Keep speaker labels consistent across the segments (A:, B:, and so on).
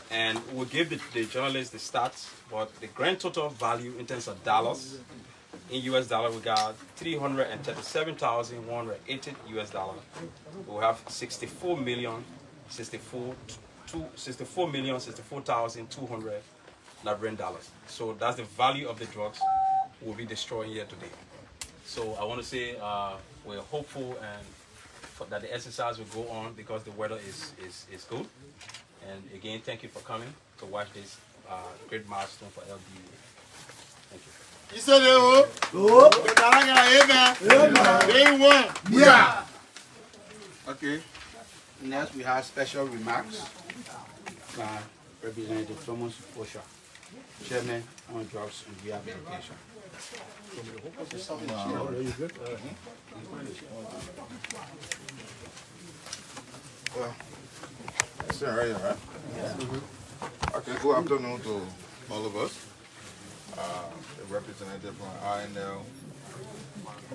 A: And we'll give the journalists the stats, but the grand total value in terms of dollars, in US dollar, we got 337,180 US dollar. We have 64,064,200 Liberian dollars. So that's the value of the drugs we'll be destroying here today. So I want to say we're hopeful and that the exercise will go on because the weather is good. And again, thank you for coming to watch this great milestone for LDU. Thank you.
B: You said it, oh. Yeah.
C: Okay. Next, we have special remarks by Representative Thomas Osha, Chairman on Drugs and Rehabilitation.
B: Well, that's all right, right? Okay, good afternoon to all of us. The representative from INL,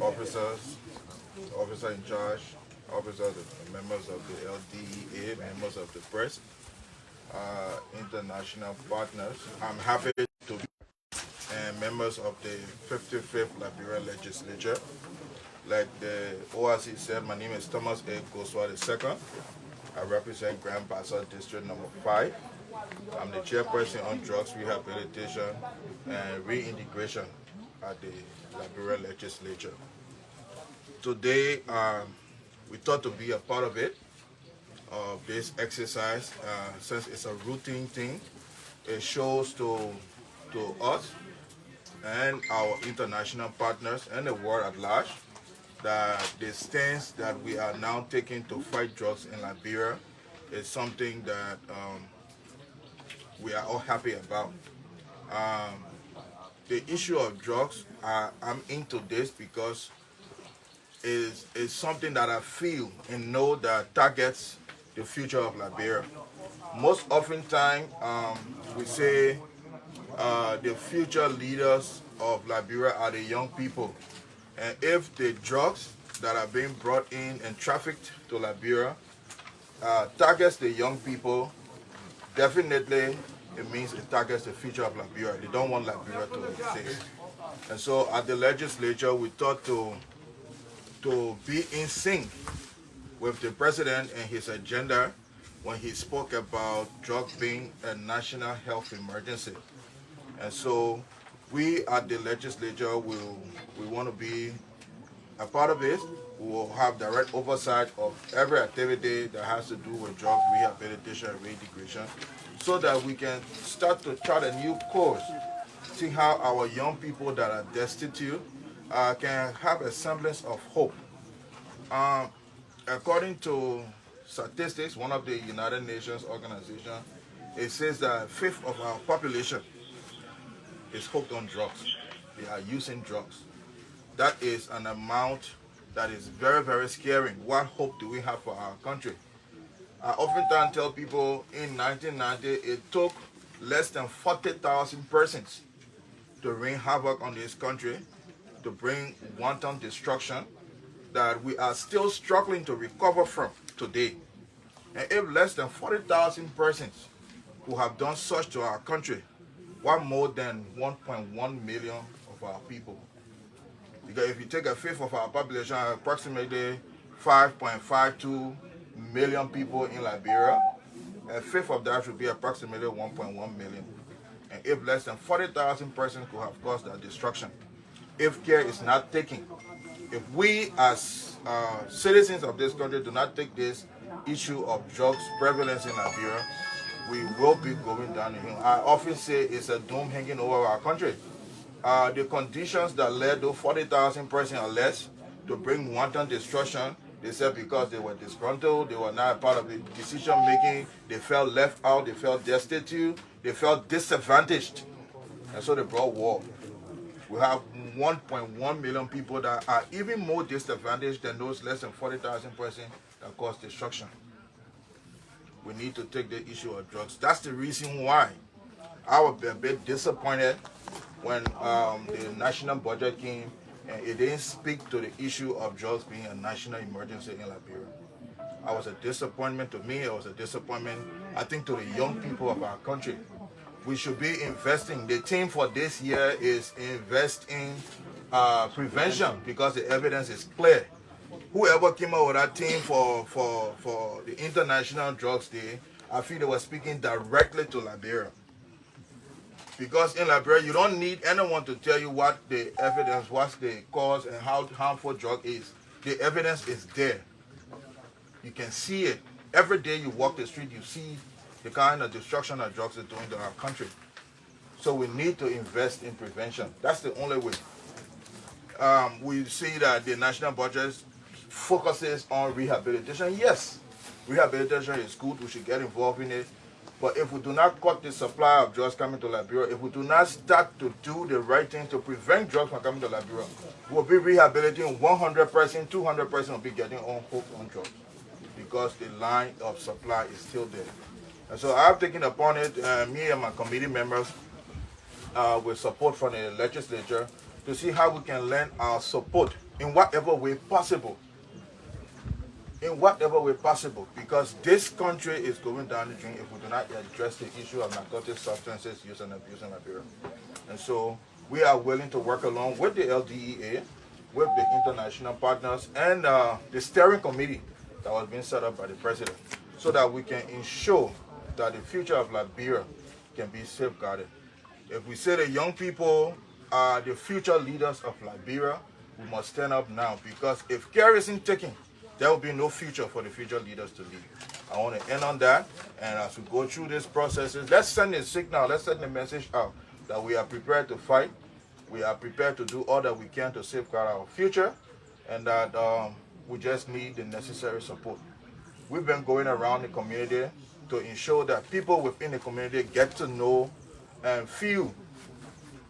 B: officers, officer in charge, officers, members of the LDEA, members of the press, international partners. I'm happy to be and members of the 55th Liberia Legislature. Like the ORC said, my name is Thomas A. Goswa II. I represent Grand Bassa District number 5. I'm the chairperson on drugs rehabilitation and reintegration at the Liberia Legislature. Today, we thought to be a part of it, of this exercise, since it's a routine thing. It shows to us and our international partners and the world at large that the stance that we are now taking to fight drugs in Liberia is something that we are all happy about. The issue of drugs, I'm into this because it's something that I feel and know that targets the future of Liberia. Most oftentimes, we say the future leaders of Liberia are the young people. And if the drugs that are being brought in and trafficked to Liberia targets the young people, definitely it means it targets the future of Liberia. They don't want Liberia to exist. And so at the legislature, we thought to be in sync with the president and his agenda when he spoke about drugs being a national health emergency. And so we at the legislature we want to be a part of it. We will have direct oversight of every activity that has to do with drug rehabilitation and reintegration so that we can start to chart a new course, see how our young people that are destitute can have a semblance of hope. According to statistics, one of the United Nations organizations, it says that 1/5 of our population is hooked on drugs. They are using drugs. That is an amount that is very, very scary. What hope do we have for our country? I oftentimes tell people in 1990, it took less than 40,000 persons to wreak havoc on this country, to bring wanton destruction that we are still struggling to recover from today. And if less than 40,000 persons who have done such to our country, what more than 1.1 million of our people? Because if you take 1/5 of our population, approximately 5.52 million people in Liberia, 1/5 of that should be approximately 1.1 million. And if less than 40,000 persons could have caused that destruction, if care is not taken, if we as citizens of this country do not take this issue of drugs prevalence in Liberia, we will be going down the hill. I often say it's a doom hanging over our country. The conditions that led to 40,000 persons or less to bring wanton destruction, they said because they were disgruntled, they were not part of the decision making, they felt left out, they felt destitute, they felt disadvantaged. And so they brought war. We have 1.1 million people that are even more disadvantaged than those less than 40,000 persons that caused destruction. We need to take the issue of drugs. That's the reason why I was a bit disappointed when the national budget came and it didn't speak to the issue of drugs being a national emergency in Liberia. I was a disappointment to me. It was a disappointment, I think, to the young people of our country. We should be investing. The theme for this year is invest in prevention because the evidence is clear. Whoever came up with that theme for the International Drugs Day, I feel they were speaking directly to Liberia. Because in Liberia, you don't need anyone to tell you what the evidence, what's the cause, and how harmful drug is. The evidence is there. You can see it. Every day you walk the street, you see the kind of destruction that drugs are doing to our country. So we need to invest in prevention. That's the only way. We see that the national budget focuses on rehabilitation. Yes, rehabilitation is good. We should get involved in it. But if we do not cut the supply of drugs coming to Liberia, if we do not start to do the right thing to prevent drugs from coming to Liberia, we'll be rehabilitating 100%, 200% will be getting on hooked on drugs because the line of supply is still there. And so I've taken upon it, me and my committee members, with support from the legislature, to see how we can lend our support in whatever way possible. In whatever way possible, because this country is going down the drain if we do not address the issue of narcotic substances use and abuse in Liberia. And so we are willing to work along with the LDEA, with the international partners, and the steering committee that was being set up by the president, so that we can ensure that the future of Liberia can be safeguarded. If we say the young people are the future leaders of Liberia, we must stand up now, because if care isn't taken, there will be no future for the future leaders to lead. I want to end on that, and as we go through these processes, let's send a signal, let's send a message out that we are prepared to fight, we are prepared to do all that we can to safeguard our future, and that we just need the necessary support. We've been going around the community to ensure that people within the community get to know and feel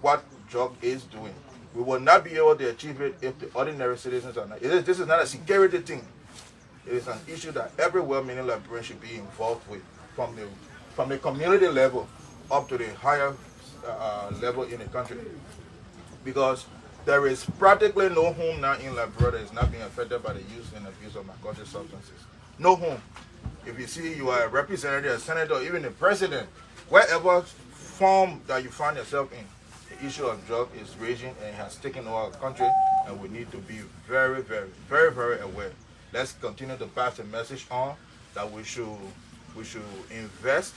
B: what drug is doing. We will not be able to achieve it if the ordinary citizens are not. This is not a security thing. It is an issue that every well-meaning Liberian should be involved with, from the community level up to the higher level in the country. Because there is practically no home now in Liberia that is not being affected by the use and abuse of narcotic substances. No home. If you see you are a representative, a senator, or even a president, wherever form that you find yourself in, the issue of drug is raging and has taken over our country, and we need to be very, very, very, very aware. Let's continue to pass the message on that we should invest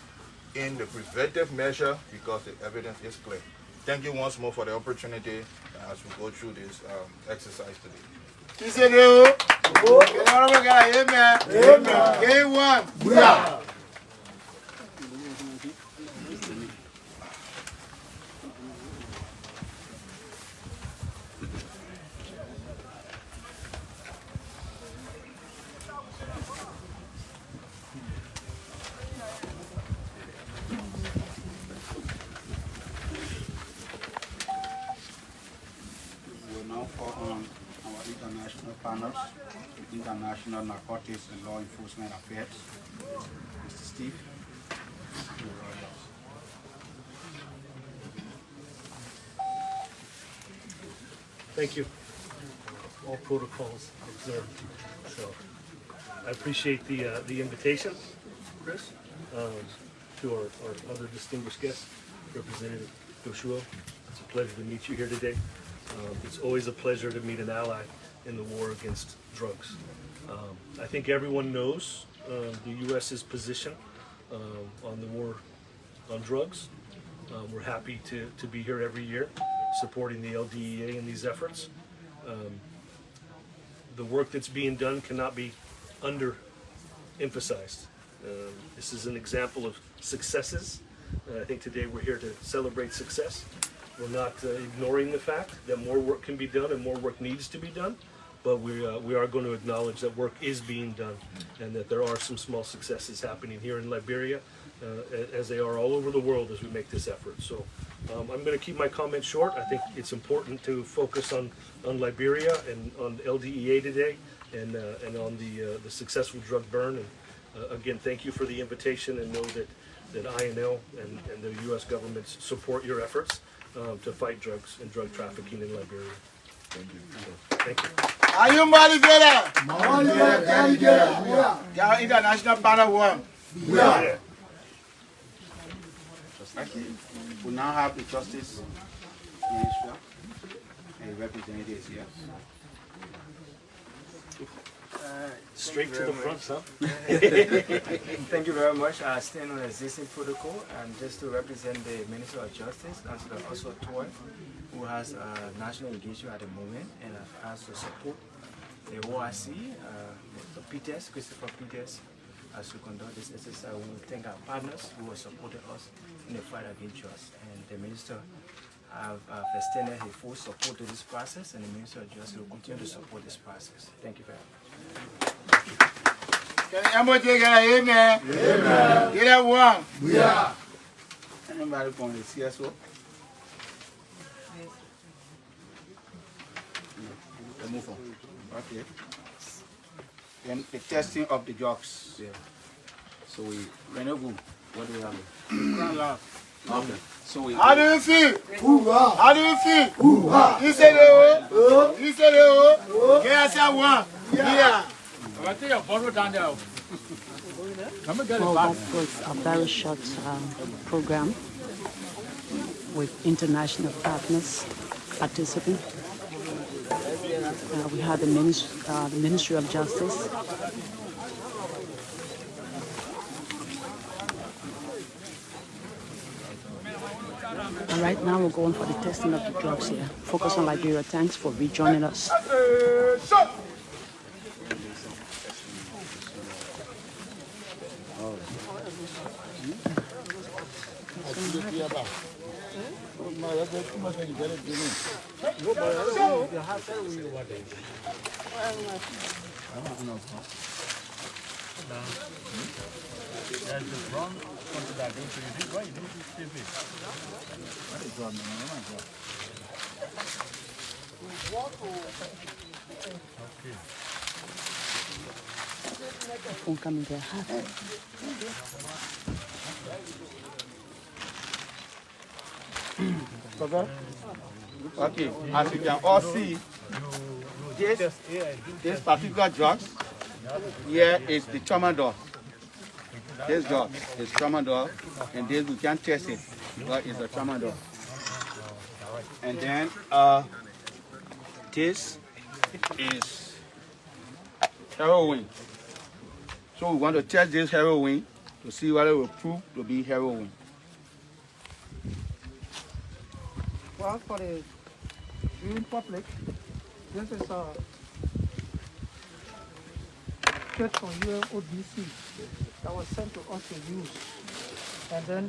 B: in the preventive measure because the evidence is clear. Thank you once more for the opportunity as we go through this exercise today. Amen.
C: Partners, International Narcotics and Law Enforcement Affairs, Mr. Steve.
D: Thank you. All protocols observed. So I appreciate the invitation, Chris, to our other distinguished guest, Representative Joshua. It's a pleasure to meet you here today. It's always a pleasure to meet an ally in the war against drugs. I think everyone knows the U.S.'s position on the war on drugs. We're happy to be here every year supporting the LDEA in these efforts. The work that's being done cannot be underemphasized. This is an example of successes. I think today we're here to celebrate success. We're not ignoring the fact that more work can be done and more work needs to be done. But we are going to acknowledge that work is being done and that there are some small successes happening here in Liberia as they are all over the world as we make this effort. So I'm going to keep my comments short. I think it's important to focus on Liberia and on LDEA today and on the successful drug burn. And again, thank you for the invitation, and know that INL and the U.S. government support your efforts to fight drugs and drug trafficking in Liberia. Thank you.
C: Are you motivated? They are international panel one.
D: Yeah.
C: Okay. We now have the Justice Minister and representatives here.
D: Straight to the front, huh?
E: Thank you very much. I stand on existing protocol and just to represent the Minister of Justice and also Toy, who has a national engagement at the moment and I've asked to support the OIC, the Peters, Christopher Peters, as we conduct this exercise. We will thank our partners who have supported us in the fight against drugs. And the Minister have extended his full support to this process, and the Minister of Justice will continue to support this process. Thank you very much.
C: Can everybody get an amen? Amen. Get that one? Yeah. Anybody from the CSO? Move on. Okay. Then the testing of the drugs. Yeah. So we go. What do we have? Okay. So we. How do you feel? How do you feel? You said it. You said it. Get us one. Yeah.
F: Well, that was a very short program with international partners participating. We had the Ministry of Justice. And right now we're going for the testing of the drugs here. Focus on Liberia. Thanks for rejoining us. Phone coming there.
C: Okay, as you can all see, this particular drug here is the tramadol. This drug is tramadol, and this we can test it, but it's a tramadol. And then this is heroin. So we want to test this heroin to see whether it will prove to be heroin.
G: Well, for the viewing public, this is a kit from UNODC that was sent to us to use. And then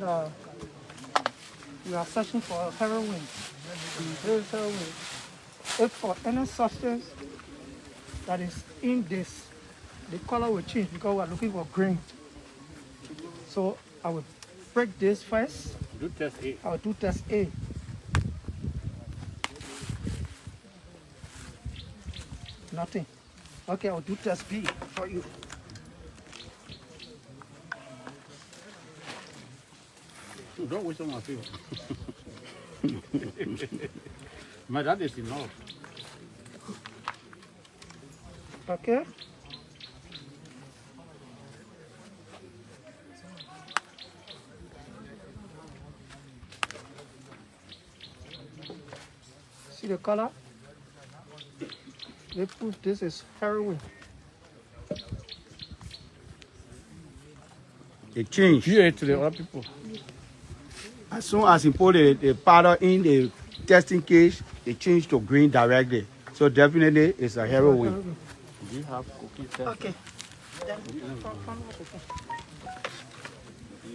G: we are searching for heroin. This is heroin. If for any substance that is in this, the color will change because we are looking for green. So I will break this first.
F: Do test A.
G: I will do test A. Nothing. Okay, I'll do test B for you.
F: Don't waste my field. My dad is enough.
G: Okay. See the color? They prove this is heroin.
C: It changed.
F: Fear it to the other people.
C: As soon as you put the powder in the testing case, it changed to green directly. So definitely it's a heroin.
F: Do you have cookies there?
G: Okay. Then from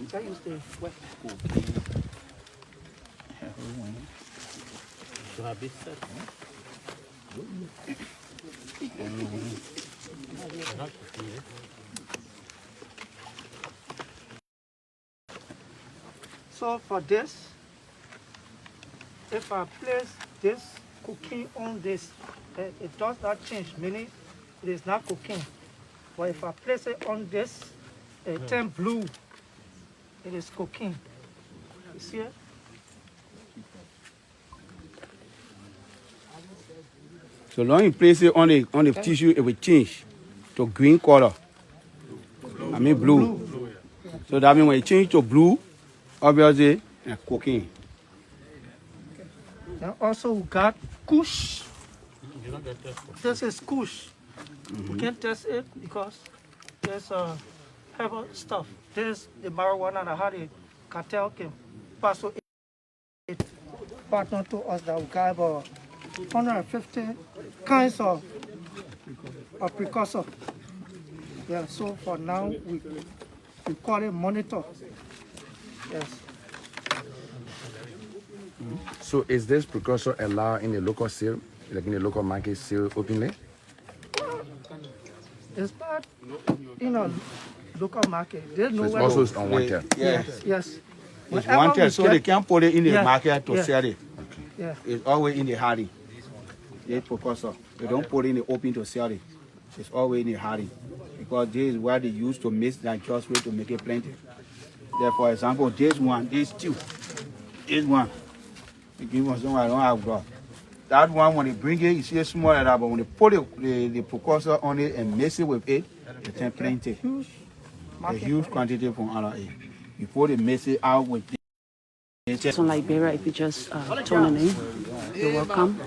G: can use the wet.
F: To have this set, huh?
G: So for this, if I place this cocaine on this, it does not change, meaning it is not cocaine. But if I place it on this, it turns blue, it is cocaine. You see it?
C: So long you place it on the tissue, it will change to green color. I mean blue. So that means when it change to blue, obviously, it's cocaine.
G: And also we got kush. This is kush. We can't test it because there's heavy stuff. There's the marijuana that how the cartel can pass it partner to us that we got about 150 kinds of precursor. Yeah, so for now we call it monitor. Yes.
H: So is this precursor allowed in the local sale, like in the local market sale openly?
G: It's not in a local market. There's
H: So
G: no
H: it's
G: way.
H: also unwanted.
G: Yes, yes.
C: It's
G: Whenever
C: wanted,
G: we
C: so
G: get-
C: they can't put it in the
G: Yeah,
C: market to
G: yeah.
C: sell it.
G: Yeah.
C: It's always in the hardy. The precursor. They don't put it in the open to sell it. It's always in the hardy. Because this is where they use to mix that just way to make it plenty. There, for example, this one, this two, this one. You give us someone I don't have blood. That one, when they bring it, you see it small like that, but when they put the precursor on it and mix it with it, it turns plenty. A huge quantity from out of it. Before they mix it out with it.
F: On Liberia, if you just tuning in, you're welcome.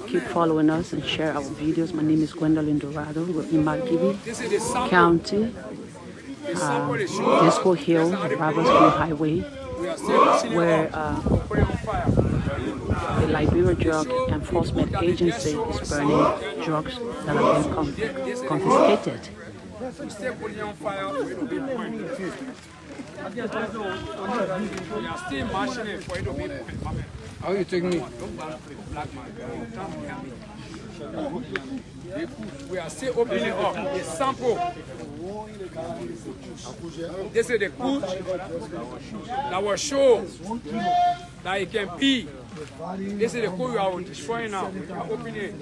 F: Keep following us and share our videos. My name is Gwendolyn Dorado. We're in Margibi County, Disco Hill, Robertsville Highway, where the Liberia Drug Enforcement Agency is burning drugs that have been confiscated.
I: How you take me? We are still opening up the sample. This is the kush that will show that it can pee. This is the kush we are destroying now. We are opening it.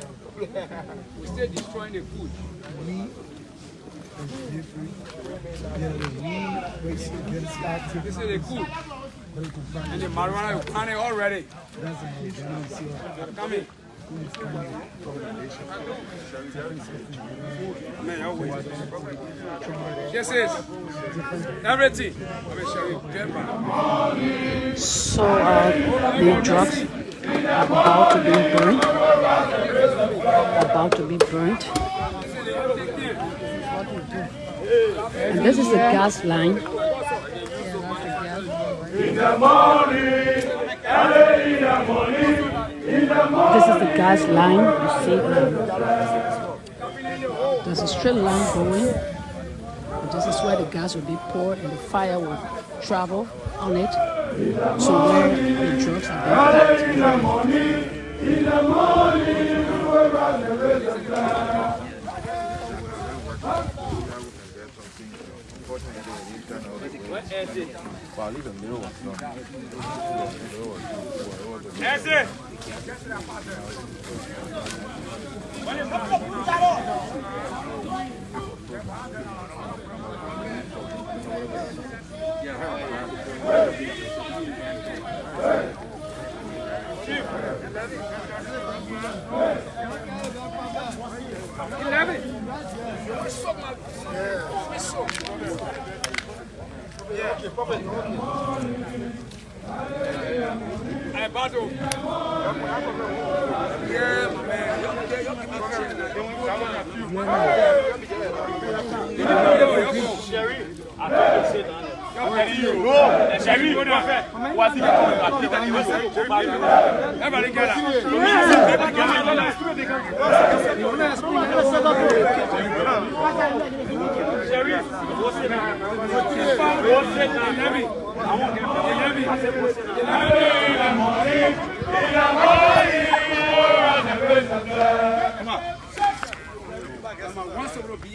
I: We're still destroying the kush. This is the kush. And the marijuana, you can it already. Coming. This is everything. Let me show you.
F: So the drugs are about to be burned. About to be burnt. And this is the gas line.
J: In the morning, early in the morning, in the morning.
F: This is the gas line. You see, there's a straight line going. And this is where the gas will be poured and the fire will travel on it. So where the drugs are being packed.
J: In the morning, in the morning,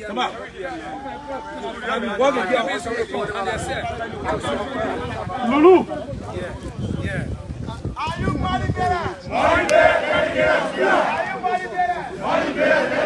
A: Come on.
J: Lulu.
A: Yeah.
J: Are you money better? Money better. Are you money better? Money better.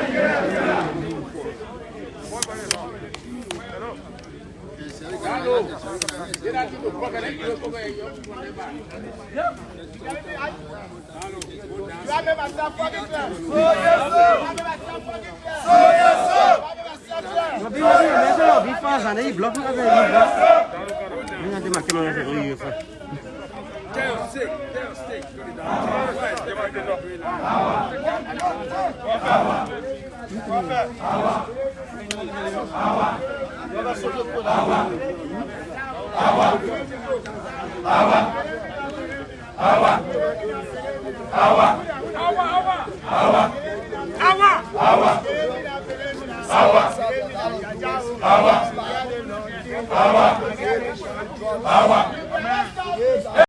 J: Awa.